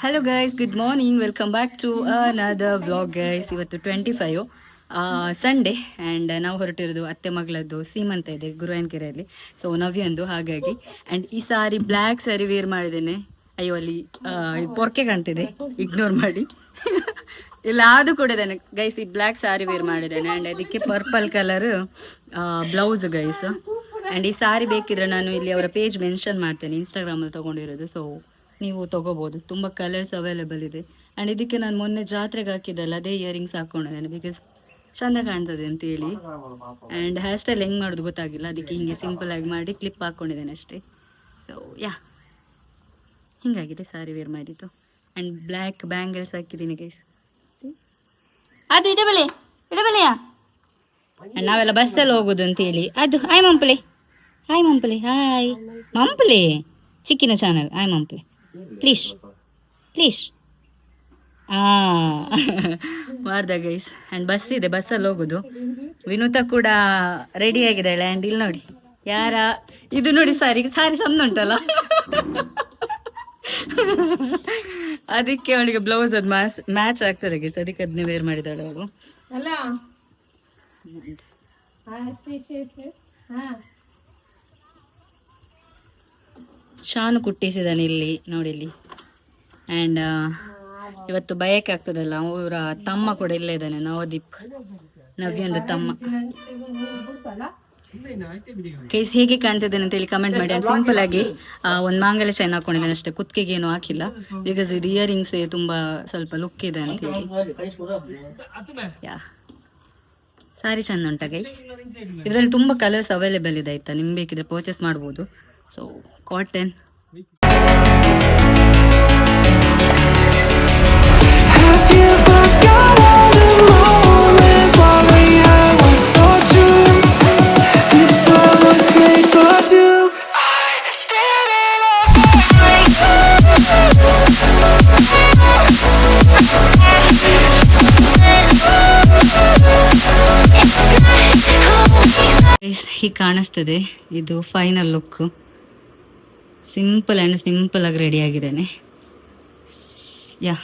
Hello guys, good morning. Welcome back to another vlog guys. ಇವತ್ತು 25 Sunday and ನಾವು ಹೊರಟಿರೋದು ಅತ್ತೆ ಮಗಳದ್ದು ಸೀಮಂತ ಇದೆ ಗುರುವಾಯನಕೆರೆಯಲ್ಲಿ. ಸೊ ನವ್ಯಂದು, ಹಾಗಾಗಿ. ಆ್ಯಂಡ್ ಈ ಸಾರಿ ಬ್ಲ್ಯಾಕ್ ಸ್ಯಾರಿ ವೇರ್ ಮಾಡಿದ್ದೇನೆ. ಅಯ್ಯೋ, ಅಲ್ಲಿ ಪೊರ್ಕೆ ಕಾಣ್ತಿದೆ, ಇಗ್ನೋರ್ ಮಾಡಿ. ಇಲ್ಲ, ಅದು ಕೂಡ ಇದ್ದೇನೆ ಗೈಸ್. ಈ ಬ್ಲ್ಯಾಕ್ ಸ್ಯಾರಿ ವೇರ್ ಮಾಡಿದ್ದೇನೆ ಆ್ಯಂಡ್ ಅದಕ್ಕೆ purple colour blouse guys. And ಈ ಸಾರಿ ಬೇಕಿದ್ರೆ ನಾನು ಇಲ್ಲಿ ಅವರ ಪೇಜ್ ಮೆನ್ಷನ್ ಮಾಡ್ತೇನೆ, ಇನ್ಸ್ಟಾಗ್ರಾಮಲ್ಲಿ ತೊಗೊಂಡಿರೋದು. ಸೊ ನೀವು ತೊಗೋಬೋದು, ತುಂಬ ಕಲರ್ಸ್ ಅವೈಲೇಬಲ್ ಇದೆ. ಆ್ಯಂಡ್ ಇದಕ್ಕೆ ನಾನು ಮೊನ್ನೆ ಜಾತ್ರೆಗೆ ಹಾಕಿದ್ದಲ್ಲ, ಅದೇ ಇಯರಿಂಗ್ಸ್ ಹಾಕ್ಕೊಂಡಿದ್ದೇನೆ, ಬಿಕಾಸ್ ಚೆಂದ ಕಾಣ್ತದೆ ಅಂತೇಳಿ. ಆ್ಯಂಡ್ ಹೇರ್ ಸ್ಟೈಲ್ ಹೆಂಗೆ ಮಾಡೋದು ಗೊತ್ತಾಗಿಲ್ಲ, ಅದಕ್ಕೆ ಹೀಗೆ ಸಿಂಪಲ್ ಆಗಿ ಮಾಡಿ ಕ್ಲಿಪ್ ಹಾಕ್ಕೊಂಡಿದ್ದೇನೆ ಅಷ್ಟೇ. ಸೊ ಯಾ, ಹಿಂಗಾಗಿದೆ ಸಾರಿ ವೇರ್ ಮಾಡಿದ್ದು. ಆ್ಯಂಡ್ ಬ್ಲ್ಯಾಕ್ ಬ್ಯಾಂಗಲ್ಸ್ ಹಾಕಿದ್ದೀನಿ ಗೈಸ್. ಅದು ಇಡಬಲೆಯಾ ನಾವೆಲ್ಲ ಬಸ್ಸಲ್ಲಿ ಹೋಗೋದು ಅಂತೇಳಿ ಅದು. ಹಾಯ್ ಮಂಪಲೆ, ಹಾಯ್ ಮಂಪಲೆ, ಹಾಯ್ ಮಂಪಲೆ, ಚಿಕ್ಕಿನ ಚಾನಲ್. ಹಾಯ್ ಮಂಪಲೆ, ಪ್ಲೀಸ್ ಪ್ಲೀಸ್. ಮಾಡ್ದ ಗೈಸ್. ಆ್ಯಂಡ್ ಬಸ್ ಇದೆ, ಬಸ್ಸಲ್ಲಿ ಹೋಗೋದು. ವಿನೂತ ಕೂಡ ರೆಡಿ ಆಗಿದ್ದಾಳೆ. ಆ್ಯಂಡ್ ಇಲ್ಲಿ ನೋಡಿ ಯಾರ ಇದು ನೋಡಿ, ಸಾರಿ ಚಂದ ಉಂಟಲ್ಲ. ಅದಕ್ಕೆ ಅವಳಿಗೆ ಬ್ಲೌಸ್ ಅದು ಮ್ಯಾಚ್ ಆಗ್ತದೆ ಗೈಸ್, ಅದಕ್ಕೆ ಅದನ್ನೇ ವೇರ್ ಮಾಡಿದ್ದಾಳೆ ಅವಳು. ಶಾನು ಕುಟ್ಟಿಸಿದಾನೆ ಇಲ್ಲಿ ನೋಡಿ ಇಲ್ಲಿ. ಆ್ಯಂಡ್ ಇವತ್ತು ಬಯಕೆ ಆಗ್ತದಲ್ಲ, ಅವರ ತಮ್ಮ ಕೂಡ ಇಲ್ಲೇ ಇದ್ದಾನೆ, ನವದೀಪ್, ನವ್ಯಂದು ತಮ್ಮ. ಕೇಸ್ ಹೇಗೆ ಕಾಣ್ತಿದ್ದೇನೆ ಅಂತೇಳಿ ಕಮೆಂಟ್ ಮಾಡಿ. ಆ್ಯಂಡ್ ಸಿಂಪಲ್ ಆಗಿ ಒಂದು ಮಾಂಗಲ್ಯ ಚೈನ್ ಹಾಕೊಂಡಿದ್ದೇನೆ ಅಷ್ಟೇ, ಕುತ್ತಿಗೆಗೆ ಏನು ಹಾಕಿಲ್ಲ, ಬಿಕಾಸ್ ಇದು ಇಯರಿಂಗ್ಸ್ ತುಂಬಾ ಸ್ವಲ್ಪ ಲುಕ್ ಇದೆ ಅಂತೇಳಿ. ಯಾ, ಸಾರಿ ಚಂದ ಉಂಟಾ ಗೈಸ್. ಇದರಲ್ಲಿ ತುಂಬ ಕಲರ್ಸ್ ಅವೈಲೇಬಲ್ ಇದೆ ಆಯ್ತಾ, ನಿಮ್ಗೆ ಬೇಕಿದ್ರೆ ಪರ್ಚೇಸ್ ಮಾಡ್ಬೋದು. So cotton. ಹೀಗೆ ಕಾಣಿಸ್ತದೆ ಇದು final look. Simple and simple ಆಗಿ ರೆಡಿ ಆಗಿದ್ದೇನೆ. Yeah,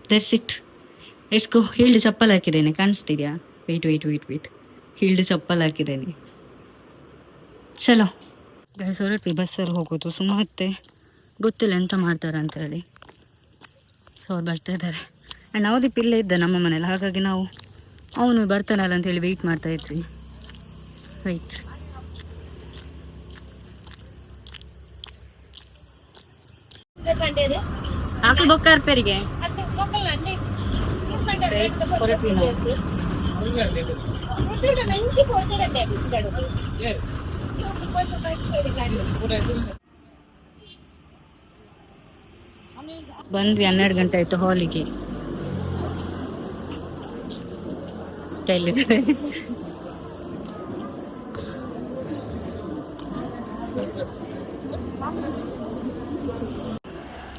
that's it. Let's go. Heeled chappal ಹಾಕಿದ್ದೇನೆ, ಕಾಣಿಸ್ತಿದ್ಯಾ? ವೆಯ್ಟ್. ಹೀಲ್ಡ್ ಚಪ್ಪಲ್ ಹಾಕಿದ್ದೇನೆ. ಚಲೋ ಗೈಸ್, ಹೊರಟಿ ಬಸ್ಸಲ್ಲಿ ಹೋಗೋದು. ಸುಮ್ಮತ್ತೆ ಗೊತ್ತಿಲ್ಲ ಎಂತ ಮಾಡ್ತಾರೆ ಅಂತ ಹೇಳಿ. ಸೊ ಅವ್ರು ಬರ್ತಾ ಇದ್ದಾರೆ. ಆ್ಯಂಡ್ ನವದೀಪ್ ಇಲ್ಲೇ ಇದ್ದ ನಮ್ಮ ಮನೇಲಿ, ಹಾಗಾಗಿ ನಾವು ಅವನು ಬರ್ತಾನಲ್ಲ ಅಂತೇಳಿ ವೆಯ್ಟ್ ಮಾಡ್ತಾ ಇದ್ವಿ. ವೆಯ್ಟ್. ಆಕಳು ಬೊಕ್ಕ ರಿಪೇರಿಗೆ ಬಂದ್ವಿ. 12 ಗಂಟೆ ಆಯ್ತು ಹಾಲಿಗೆ.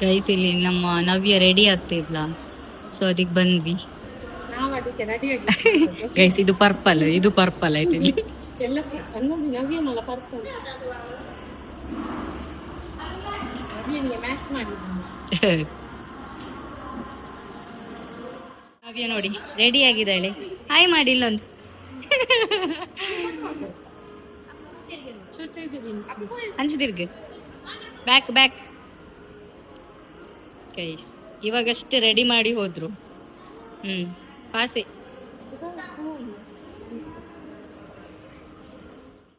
ಗೈಸ್, ಇಲ್ಲಿ ನಮ್ಮ ನವ್ಯ ರೆಡಿ ಆಗ್ತಿದ್ಲ, ಸೊ ಅದಕ್ಕೆ ಬಂದ್ವಿ ಗೈಸ್. ಇದು ಪರ್ಪಲ್ ಆಯ್ತು ಇಲ್ಲಿ. ನವ್ಯ ನೋಡಿ ರೆಡಿ ಆಗಿದ್ದಾಳೆ. ಹಾಯ್ ಮಾಡಿ ಇಲ್ಲೊಂದು. ಅಂಚಿದಿರ್ಗ ಬ್ಯಾಕ್ ಗೈಸ್. ಇವಾಗಷ್ಟೇ ರೆಡಿ ಮಾಡಿ ಹೋದ್ರು. ಪಾಸೆ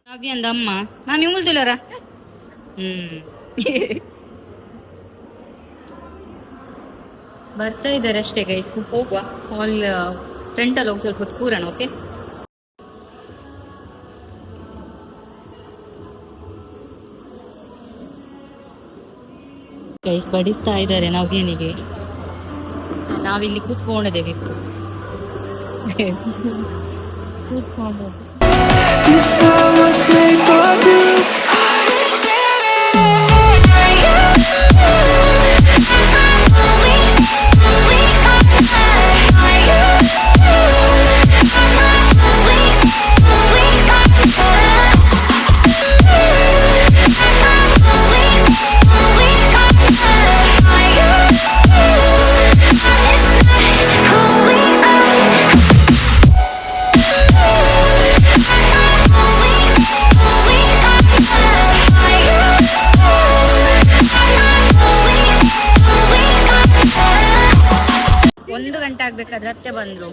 ನವ್ಯಂದ ಅಮ್ಮ ಮಾಮಿ ಉಳ್ದಿಲ್ಲರ. ಬರ್ತಾ ಇದ್ದಾರೆ ಅಷ್ಟೇ ಗೈಸ್. ಹೋಗುವ ಹಾಲ್ ಫ್ರಂಟಲ್ಲಿ ಹೋಗಿ ಸ್ವಲ್ಪ ಹೊತ್ತು ಕೂರೋಣ. ಓಕೆ ಗೈಸ್, ಬಡಿಸ್ತಾ ಇದ್ದಾರೆ ನವ್ಯನಿಗೆ. ನಾವಿಲ್ಲಿ ಕೂತ್ಕೊಂಡಿದ್ದೇವೆ. 1 ಗಂಟೆ ಆಗ್ಬೇಕಾದ್ರೆ ಅತ್ತೆ ಬಂದ್ರು.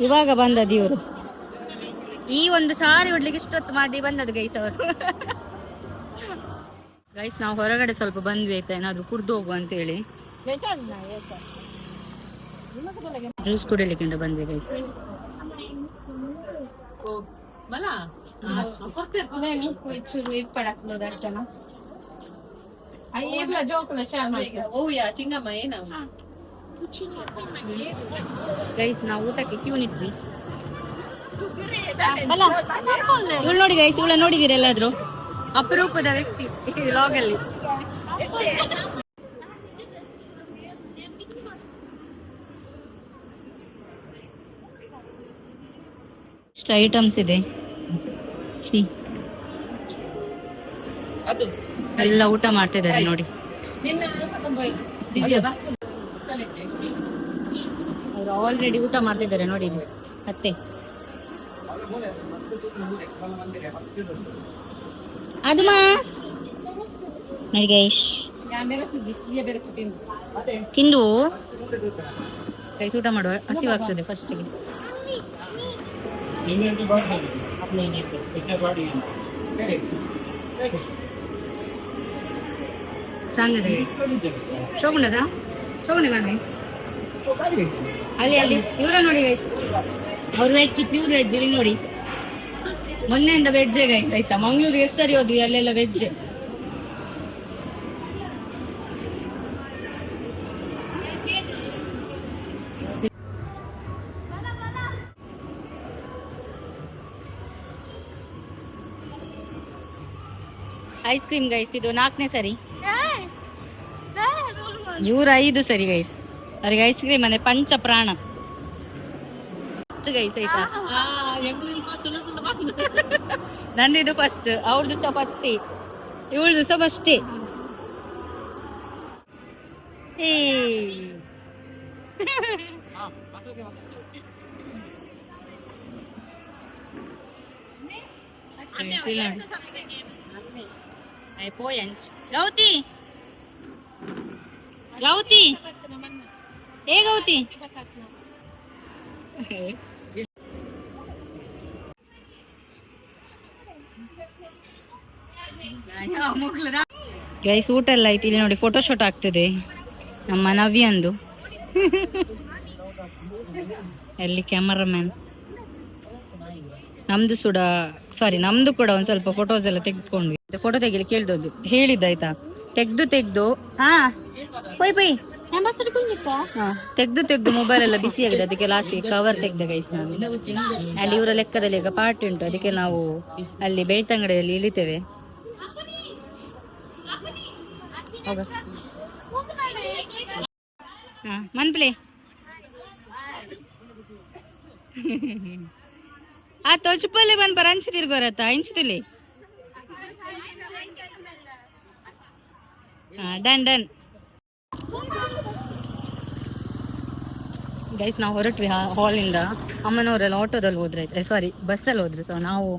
ಇವಾಗ ಬಂದದ್ದು ಇವರು. ಈ ಒಂದು ಸಾರಿ ಉಡ್ಲಿಕ್ಕೆ ಇಷ್ಟೊತ್ತು ಮಾಡಿ ಬಂದದ್ದು ಗೈಸ್ ಅವರು. ಗೈಸ್ ನಾವು ಹೊರಗಡೆ ಸ್ವಲ್ಪ ಬಂದ್ವಿ ಆಯ್ತಾ, ಏನಾದ್ರು ಕುಡ್ದು ಹೋಗುವ ಅಂತ ಹೇಳಿ ಜ್ಯೂಸ್ ಕುಡಿಲಿಕ್ಕೆ ಅಂತ ಬಂದ್ವಿ ಗೈಸ್. ಗೈಸ್ ನಾವು ಊಟಕ್ಕೆ ಕ್ಯೂ ನಿಂತ್ವಿ. ಇವಳು ನೋಡಿ ಗೈಸ್, ಇವಳ ನೋಡಿದೀರ ಎಲ್ಲಾದ್ರು? ಅಪರೂಪದ ವ್ಯಕ್ತಿ ಈ ವ್ಲಾಗ್ ಅಲ್ಲಿ. ಇಷ್ಟು ಐಟಮ್ಸ್ ಇದೆ, ಎಲ್ಲ ಊಟ ಮಾಡ್ತಿದ್ದಾರೆ ನೋಡಿ. ಅವ್ರು ಆಲ್ರೆಡಿ ಊಟ ಮಾಡ್ತಿದ್ದಾರೆ ನೋಡಿ ಅತ್ತೆ. ಅದು ಮಾ ನೋಡಿ ಗೈಶ್ ತಿಂದು ಗೈಸ್ ಊಟ ಮಾಡುವ, ಹಸಿವಾಗ್ತದೆ ಫಸ್ಟಿಗೆ. ಚಂದಿದೆ ಶೋಗುಣದ ಶೋಗುಣೆ ಬನ್ನಿ ಅಲ್ಲಿ ಅಲ್ಲಿ ಇವರ ನೋಡಿ ಗೈಸ್, ಅವ್ರು ವೆಜ್, ಪ್ಯೂರ್ ವೆಜ್. ಇಲ್ಲಿ ನೋಡಿ ಮೊನ್ನೆಯಿಂದ ವೆಜ್ಜೆ ಗೈಸ್ ಆಯ್ತಾ. ಮಂಗಳೂರಿಗೆ ಎಷ್ಟು ಸರಿ ಹೋದ್ವಿ, ಅಲ್ಲೆಲ್ಲ ವೆಜ್. ಐಸ್ ಕ್ರೀಮ್ ಗೈಸ್, ಇದು 4ನೇ ಸರಿ, ಇವ್ರ 5 ಸರಿ ಗೈಸ್. ಅವ್ರಿಗೆ ಐಸ್ ಕ್ರೀಮ್ ಅಂದ್ರೆ ಪಂಚ ಪ್ರಾಣ ಗೈಸ್ ಆಯ್ತಾ. ನಂದಿದು ಫಸ್ಟ್, ಅವ್ರದ್ದು ಸಹ ಫಸ್ಟೇ, ಇವಳದು ಸಹ ಫಸ್ಟೇ. ಗೌತಿ ಗೌತಿ ಏ ಗೌತಿ ಗೈಸ್ ಊಟ ಎಲ್ಲ ಆಯ್ತು. ಇಲ್ಲಿ ನೋಡಿ ಫೋಟೋಶೂಟ್ ಆಗ್ತದೆ ನಮ್ಮ ನವ್ಯಂದು. ಅಲ್ಲಿ ಕ್ಯಾಮರಾಮ್ಯಾನ್. ನಮ್ದು ಕೂಡ ಒಂದ್ ಸ್ವಲ್ಪ ಫೋಟೋಸ್ ಎಲ್ಲ ತೆಗೆದುಕೊಂಡ್ವಿ. ಫೋಟೋ ತೆಗಿಲಿ ಕೇಳ್ದೋದು ಹೇಳಿದ್ದಾಯ್ತಾ, ತೆಗ್ದು ತೆಗ್ದು ಮೊಬೈಲ್ ಎಲ್ಲ ಬಿಸಿ ಆಗಿದೆ, ಅದಕ್ಕೆ ಲಾಸ್ಟಿಗೆ ಕವರ್ ತೆಗ್ದ ಗೈಸ್ ನಾನು. ಅಲ್ಲಿ ಇವರ ಲೆಕ್ಕದಲ್ಲಿ ಈಗ ಪಾರ್ಟಿ ಉಂಟು, ಅದಕ್ಕೆ ನಾವು ಅಲ್ಲಿ ಬೆಳ್ತಂಗಡಿಯಲ್ಲಿ ಇಳಿತೇವೆ. ಮನ್ಪ್ಲೆ ಆ ತೋಚುಪಲ್ಲಿ ಬಂದ್ ಬರ ಅಂಚು ತಿರ್ಗೋರತ್ತ ಇಂಚುತ್ತಲಿ. ಡನ್ ಗೈಸ್ ನಾವು ಹೊರಟ್ವಿ ಹಾಲಿಂದ. ಅಮ್ಮನವರೆಲ್ಲ ಆಟೋದಲ್ಲಿ ಹೋದ್ರೆ, ಸಾರಿ ಬಸ್ಸಲ್ಲಿ ಹೋದ್ರು. ಸೊ ನಾವು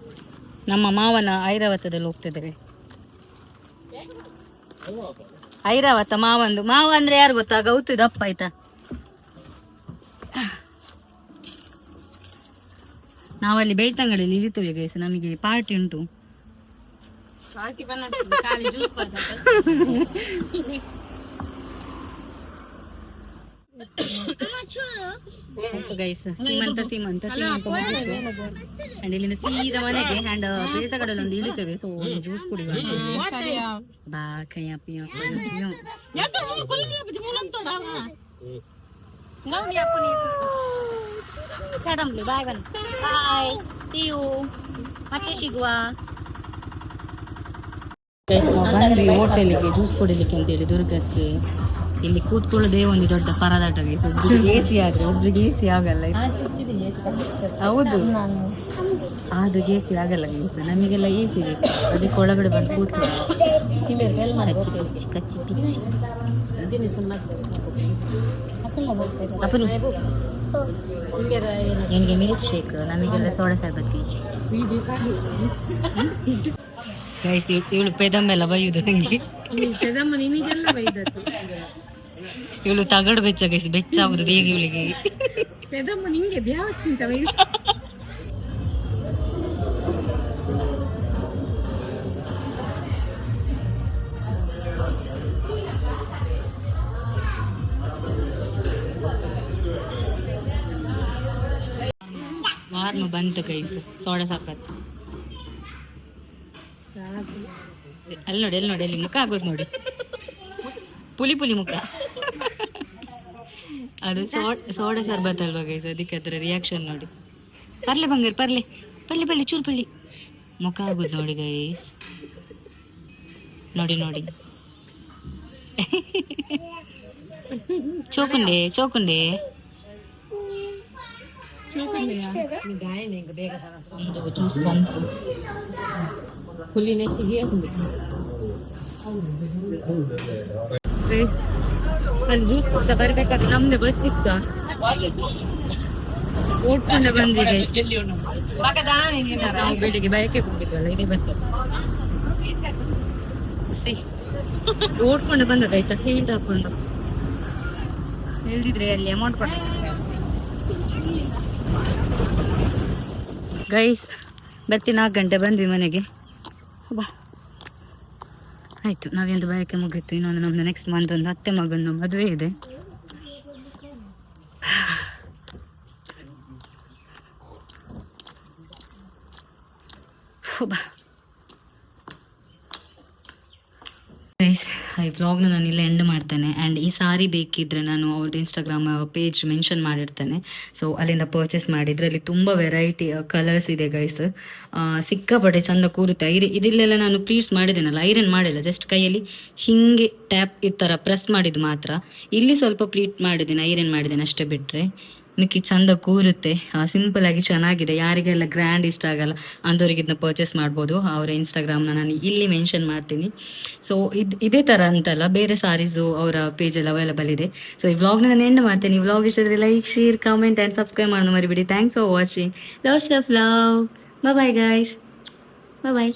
ನಮ್ಮ ಮಾವನ ಐರಾವತದಲ್ಲಿ ಹೋಗ್ತಿದ್ದೇವೆ. ಐರಾವತ ಮಾವ ಅಂದ್ರೆ ಯಾರು ಗೊತ್ತಾ? ಗೌತು ದಪ್ಪ ಆಯ್ತಾ. ನಾವಲ್ಲಿ ಬೆಳ್ತಂಗಡಿಯಲ್ಲಿ ಇಳಿತೇವೆ ಗೈಸ್, ನಮಗೆ ಪಾರ್ಟಿ ಉಂಟು. ಗೈಸ್ ಸೀಮಂತ ಅಂಡ್ ಇಲ್ಲಿಂದ ಸೀದಾ ಮನೆಗೆ. ಅಂಡ್ ಬೆಳ್ತಂಗಡಿಯಲ್ಲಿ ಒಂದು ಇಳಿತೇವೆ. ಸೊ ಒಂದು ಜ್ಯೂಸ್ ಕುಡಿಯುವ ಬಾ ಕಯ್ಯ ಪಿಯ ಬಾಯ್ ಬನ್ನಿ, ಬಾಯ್, ಸಿ ಯು, ಮತ್ತೆ ಸಿಗುವ. ಬಂದ್ವಿ ಹೋಟೆಲಿಗೆ ಜ್ಯೂಸ್ ಕುಡಿಲಿಕ್ಕೆ ಅಂತೇಳಿ ದುರ್ಗಕ್ಕೆ. ಇಲ್ಲಿ ಕೂತ್ಕೊಳ್ಳೋದೇ ಒಂದು ದೊಡ್ಡ ಪರದಾಟ. ಒಬ್ರಿಗೆ ಎ ಸಿ ಆದ್ರೆ ಒಬ್ರಿಗೆ ಎ ಸಿ ಆಗಲ್ಲ. ಹೌದು, ಆದ್ರೆ ಎ ಸಿ ಆಗಲ್ಲ ಗೈಸ್, ನಮಗೆಲ್ಲ ಎ ಸಿ ಬೇಕು. ಅದಕ್ಕೆ ಒಳಗಡೆ ಬಂದು ಕೂತ್ಕೊಳ್ಳಿ ಕಚ್ಚಿ ಪಿಚ್ಚಿ. ನಿನಗೆ ಮಿಲ್ಕ್ ಶೇಕ್, ನಮಗೆಲ್ಲ ಸೋಡಾ ಸರ್ಬತ್. ಗೈಸ್ ಇವಳು ಪೆದಮ್ಮೆಲ್ಲ ಬೈಯುದು ನಂಗೆ. ಇವಳು ತಗಡು ಬೆಚ್ಚ ಗೈಸ್, ಬೆಚ್ಚಾಗುದು ಬೇಗ ಇವಳಿಗೆ. ನಿಂಗೆ ವಾರ್ಮ ಬಂತು ಗೈಸ್, ಸೋಡಾ ಸಾಕತ್ತು. ಅಲ್ಲಿ ನೋಡಿ, ಅಲ್ಲಿ ನೋಡಿ, ಅಲ್ಲಿ ಮುಖ ಆಗೋದು ನೋಡಿ, ಪುಲಿ ಪುಲಿ ಮುಖ. ಅದು ಸೋಡಾ ಸರ್ಬತ್ ಅಲ್ವಾ ಗೈಸ್, ಅದಕ್ಕೆ ಅದರ ರಿಯಾಕ್ಷನ್ ನೋಡಿ. ಪರ್ಲೆ ಬಂಗಾರ, ಪರ್ಲೆ ಪಲ್ಲಿ ಪಲ್ಲಿ ಚೂರು ಪಲ್ಲಿ ಮುಖ ಆಗೋದು ನೋಡಿ ಗೈಸ್. ನೋಡಿ ನೋಡಿ, ಚೋಕುಂಡೆ ಚೋಕುಂಡೆ. ಒಂದು ಜ್ಯೂಸ್ ಬಂತು. ಅಲ್ಲಿ ಜ್ಯೂಸ್ ಕೊಡ್ತಾ ಬರ್ಬೇಕಾದ್ರೆ ನಮ್ದೆ ಬಸ್ ಸಿಕ್ತಾ, ಓಡ್ಕೊಂಡೆ ಬಂದಿದೆ. ನಾವು ಬೆಳಿಗ್ಗೆ ಬಯಕೆ ಹೋಗಿದ್ವಲ್ಲ, ಇದೇ ಬಸ್ ಓಡ್ಕೊಂಡು ಬಂದದಾಯ್ತಾ, ಹೇಳಿ ಹಾಕೊಂಡು ಹೇಳಿದ್ರೆ ಅಲ್ಲಿ ಅಮೌಂಟ್ ಕೊಡ. ಗೈಸ್ ಬರ್ತೀನಿ, 4 ಗಂಟೆ ಬಂದ್ವಿ ಮನೆಗೆ. ಬಾ ಆಯಿತು, ನಾವೆಂದು ಬಯಕೆ ಮುಗೀತು. ಇನ್ನೊಂದು ನಮ್ಮದು ನೆಕ್ಸ್ಟ್ ಮಂತ್ ಒಂದು ಅತ್ತೆ ಮಗನ ಮದುವೆ ಇದೆ. ಬಾ ಗೈಸ್, ಈ ವ್ಲಾಗ್ನ ನಾನು ಇಲ್ಲ ಎಂಡ್ ಮಾಡ್ತೇನೆ. ಆ್ಯಂಡ್ ಈ ಸಾರಿ ಬೇಕಿದ್ದರೆ ನಾನು ಅವ್ರದ್ದು ಇನ್ಸ್ಟಾಗ್ರಾಮ್ ಪೇಜ್ ಮೆನ್ಷನ್ ಮಾಡಿರ್ತೇನೆ. ಸೊ ಅಲ್ಲಿಂದ ಪರ್ಚೇಸ್ ಮಾಡಿ. ಇದರಲ್ಲಿ ತುಂಬ ವೆರೈಟಿ ಕಲರ್ಸ್ ಇದೆ ಗೈಸ್, ಸಿಕ್ಕಾಪಟ್ಟೆ ಚಂದ ಕೂರುತ್ತೆ. ಇದಿಲ್ಲೆಲ್ಲ ನಾನು ಪ್ಲೀಟ್ಸ್ ಮಾಡಿದ್ದೇನಲ್ಲ, ಐರನ್ ಮಾಡಿಲ್ಲ, ಜಸ್ಟ್ ಕೈಯಲ್ಲಿ ಹೀಗೆ ಟ್ಯಾಪ್ ಈ ಥರ ಪ್ರೆಸ್ ಮಾಡಿದ್ದು ಮಾತ್ರ. ಇಲ್ಲಿ ಸ್ವಲ್ಪ ಪ್ಲೀಟ್ ಮಾಡಿದ್ದೇನೆ, ಐರನ್ ಮಾಡಿದ್ದೇನೆ ಅಷ್ಟೇ, ಬಿಟ್ಟರೆ ಮಿಕ್ಕಿ ಚಂದ ಕೂರುತ್ತೆ. ಸಿಂಪಲ್ ಆಗಿ ಚೆನ್ನಾಗಿದೆ. ಯಾರಿಗೆಲ್ಲ ಗ್ರ್ಯಾಂಡ್ ಇಷ್ಟ ಆಗಲ್ಲ ಅಂಥವ್ರಿಗೆ ಇದನ್ನ ಪರ್ಚೇಸ್ ಮಾಡ್ಬೋದು. ಅವರ ಇನ್ಸ್ಟಾಗ್ರಾಮ್ನ ನಾನು ಇಲ್ಲಿ ಮೆನ್ಷನ್ ಮಾಡ್ತೀನಿ. ಸೊ ಇದೇ ಥರ ಅಂತಲ್ಲ, ಬೇರೆ ಸಾರೀಸು ಅವರ ಪೇಜಲ್ಲಿ ಅವೈಲಬಲ್ ಇದೆ. ಸೊ ಈ ವ್ಲಾಗ್ನ ನಾನು ಎಂಡ್ ಮಾಡ್ತೀನಿ. ಈ ವ್ಲಾಗ್ ಇಷ್ಟಾದರೆ like, share, comment and subscribe ಮಾಡೋದು ಮರಿಬೇಡಿ. Thanks for watching. Lots of love. Bye guys, bye.